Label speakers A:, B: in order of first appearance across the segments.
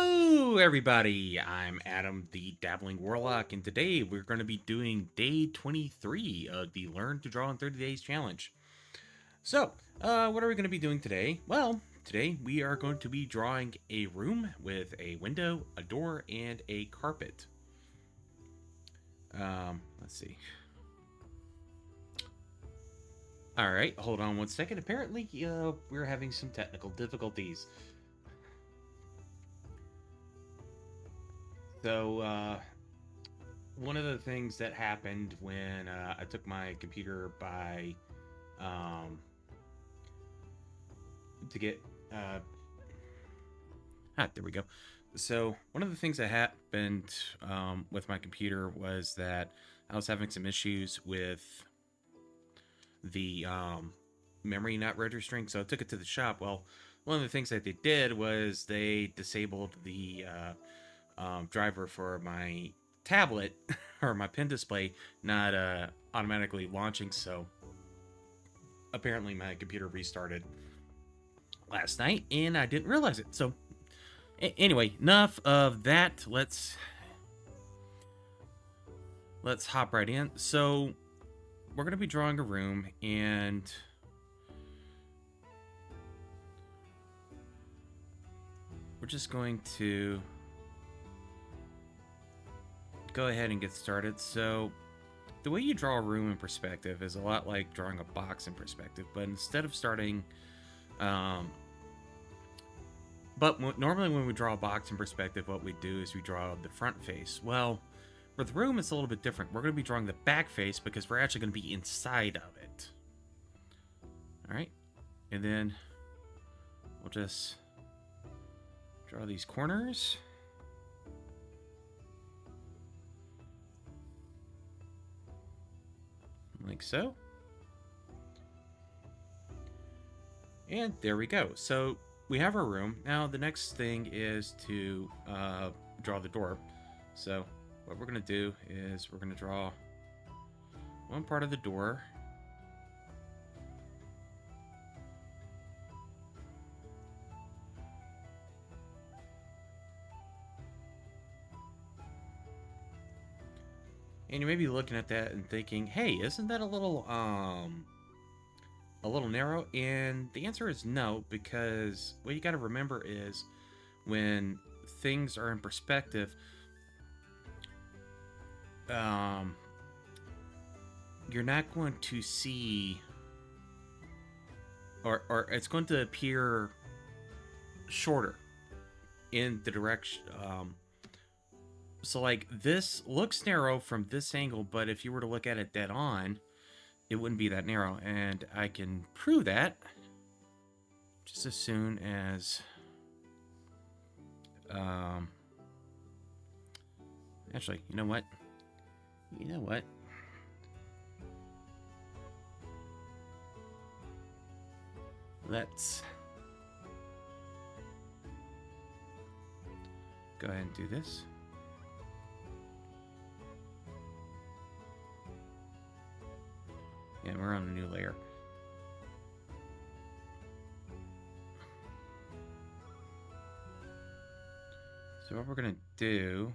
A: Hello, everybody. I'm Adam, the Dabbling Warlock, and today we're going to be doing day 23 of the Learn to Draw in 30 Days challenge. So, what are we going to be doing today? Well, today we are going to be drawing a room with a window, a door, and a carpet. Let's see. All right, hold on one second. Apparently, we're having some technical difficulties. So, one of the things that happened when I took my computer by to get there we go. So one of the things that happened with my computer was that I was having some issues with the memory not registering, so I took it to the shop. Well, one of the things that they did was they disabled the driver for my tablet or my pen display not automatically launching, so apparently my computer restarted last night and I didn't realize it. So anyway, enough of that. Let's hop right in. So we're going to be drawing a room, and we're just going to go ahead and get started. So the way you draw a room in perspective is a lot like drawing a box in perspective, but instead of starting normally when we draw a box in perspective, what we do is we draw the front face. Well, for the room, it's a little bit different. We're going to be drawing the back face because we're actually going to be inside of it. All right, and then we'll just draw these corners. Like so. And there we go. So we have our room. Now the next thing is to draw the door. So what we're going to do is we're going to draw one part of the door. And you may be looking at that and thinking, hey, isn't that a little narrow? And the answer is no, because what you got to remember is when things are in perspective, you're not going to see, or it's going to appear shorter in the direction. So like this looks narrow from this angle, but if you were to look at it dead on, it wouldn't be that narrow. And I can prove that just as soon as actually, you know what? Let's go ahead and do this. And we're on a new layer. So what we're going to do...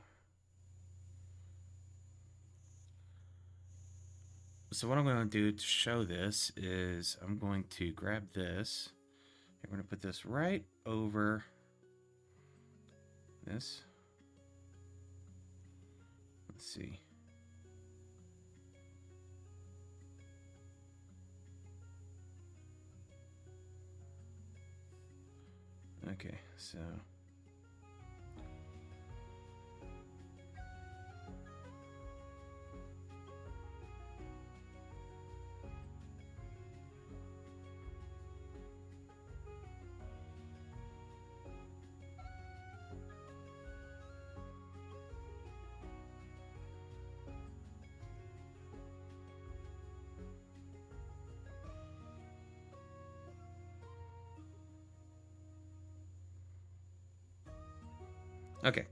A: So what I'm going to do to show this is I'm going to grab this. I'm going to put this right over this. Let's see. Okay, so okay,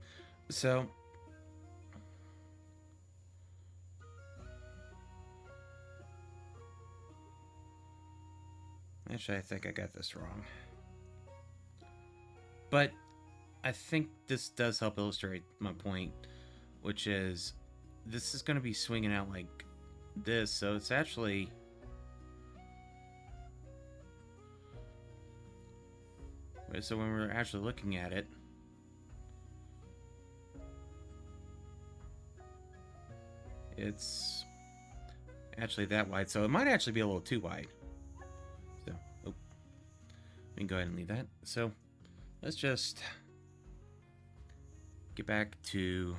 A: so actually I think I got this wrong. But I think this does help illustrate my point, which is this is going to be swinging out like this, so it's actually... So when we're actually looking at it, it's actually that wide, so it might actually be a little too wide. So, oh, we can go ahead and leave that. So, let's just get back to...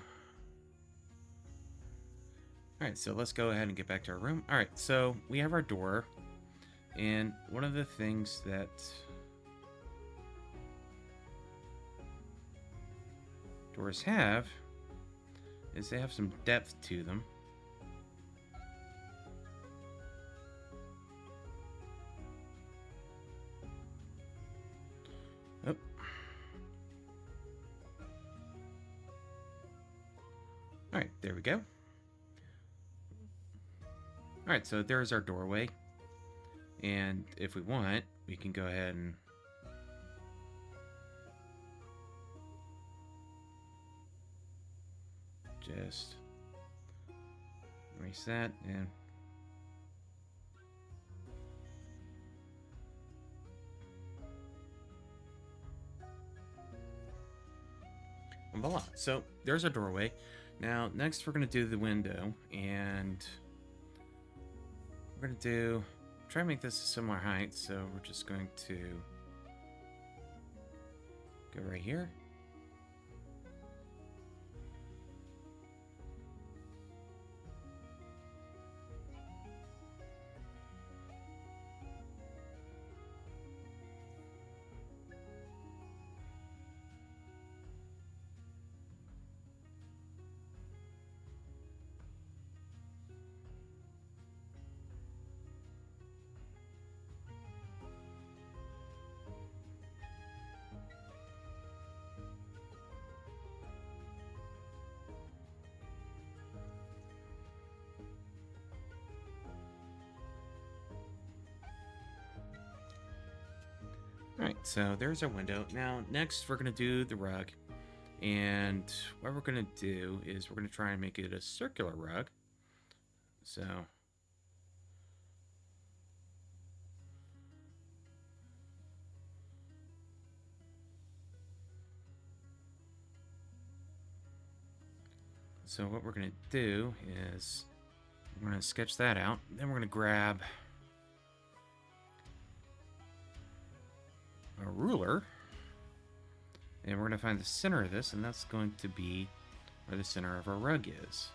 A: Alright, so let's go ahead and get back to our room. Alright, so we have our door, and one of the things that doors have is they have some depth to them. Oh. Alright, there we go. Alright, so there's our doorway. And if we want, we can go ahead and just erase that and voila. So there's our doorway. Now next we're going to do the window, and we're going to try and make this a similar height. So we're just going to go right here. Alright, so there's our window. Now, next we're going to do the rug. And what we're going to do is we're going to try and make it a circular rug. So... So what we're going to do is we're going to sketch that out. Then we're going to grab a ruler, and we're going to find the center of this, and that's going to be where the center of our rug is.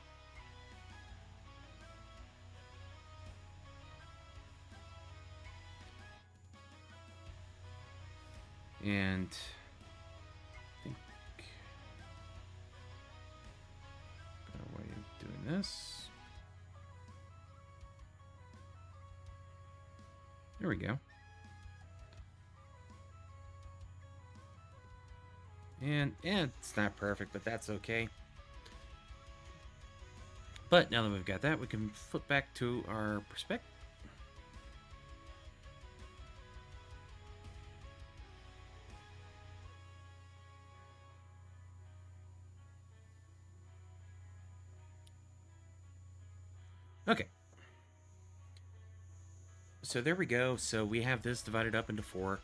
A: And I think got a way of doing this. There we go. And it's not perfect, but that's okay. But now that we've got that, we can flip back to our perspective. Okay. So there we go. So we have this divided up into 4.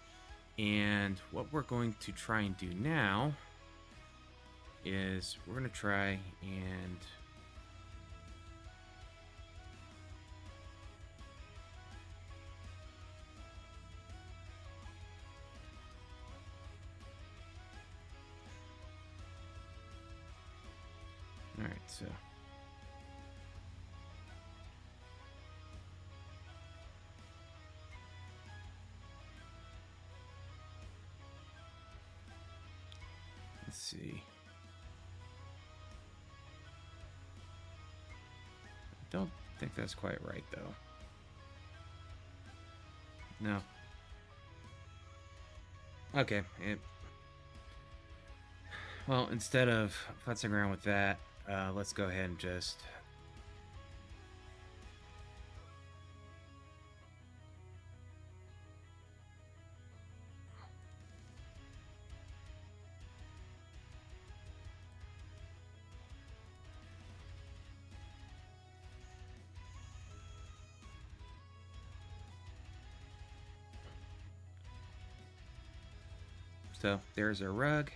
A: And what we're going to try and do now is we're going to try and all right, so let's see. I don't think that's quite right, though. No. Okay. Well, instead of futzing around with that, let's go ahead and just... So there's our rug.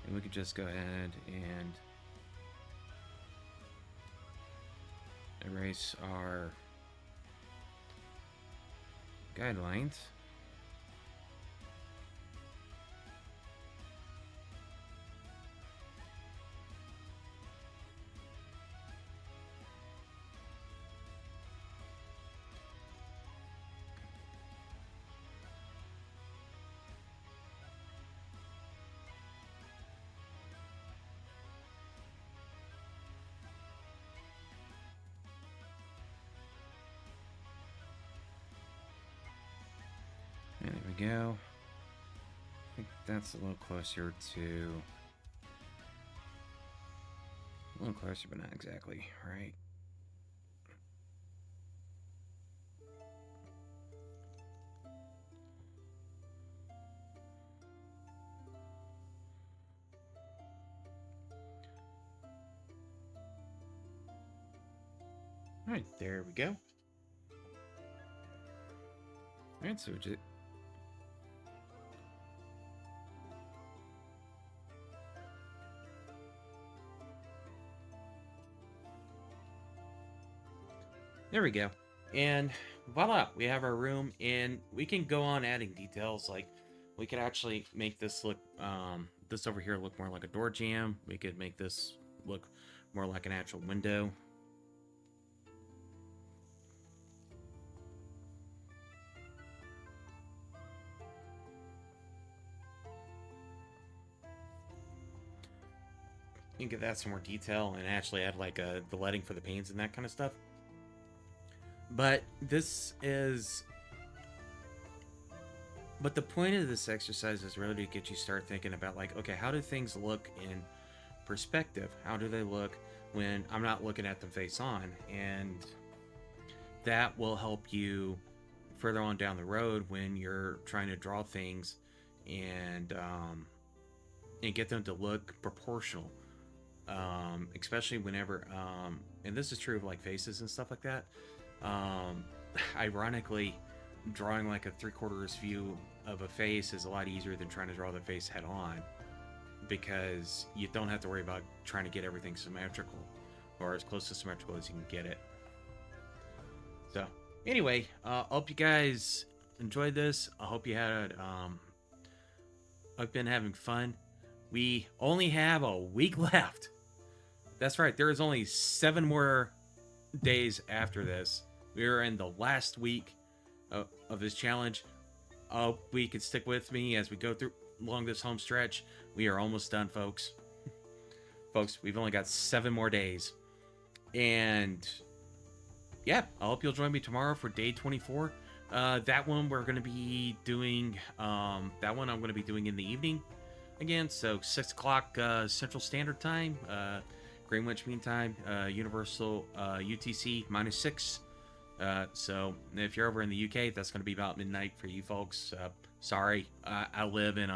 A: And we can just go ahead and erase our guidelines. And there we go. I think that's a little closer to... A little closer, but not exactly, right? Alright, there we go. Alright, so just... There we go. And voila, we have our room, and we can go on adding details. Like, we could actually make this look, this over here look more like a door jamb. We could make this look more like an actual window. You can give that some more detail and actually add like the lighting for the panes and that kind of stuff. But this is... But the point of this exercise is really to get you start thinking about like, okay, how do things look in perspective? How do they look when I'm not looking at them face on? And that will help you further on down the road when you're trying to draw things and get them to look proportional. Especially whenever, and this is true of like faces and stuff like that. Ironically, drawing like a 3/4 view of a face is a lot easier than trying to draw the face head on, because you don't have to worry about trying to get everything symmetrical or as close to symmetrical as you can get it. So anyway, I hope you guys enjoyed this. I hope you had I've been having fun. We only have a week left. That's right, there is only 7 more days after this. We are in the last week of this challenge. I hope we can stick with me as we go through along this home stretch. We are almost done, folks. Folks, we've only got 7 more days. And yeah, I hope you'll join me tomorrow for day 24. That one we're going to be doing, that one I'm going to be doing in the evening again. So 6 o'clock Central Standard Time, Greenwich Mean Time, Universal UTC -6. So if you're over in the UK, that's going to be about midnight for you folks. Sorry, I live in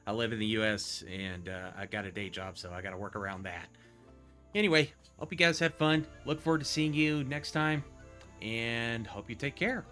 A: the US, and I got a day job, so I got to work around that. Anyway, hope you guys had fun. Look forward to seeing you next time, and hope you take care.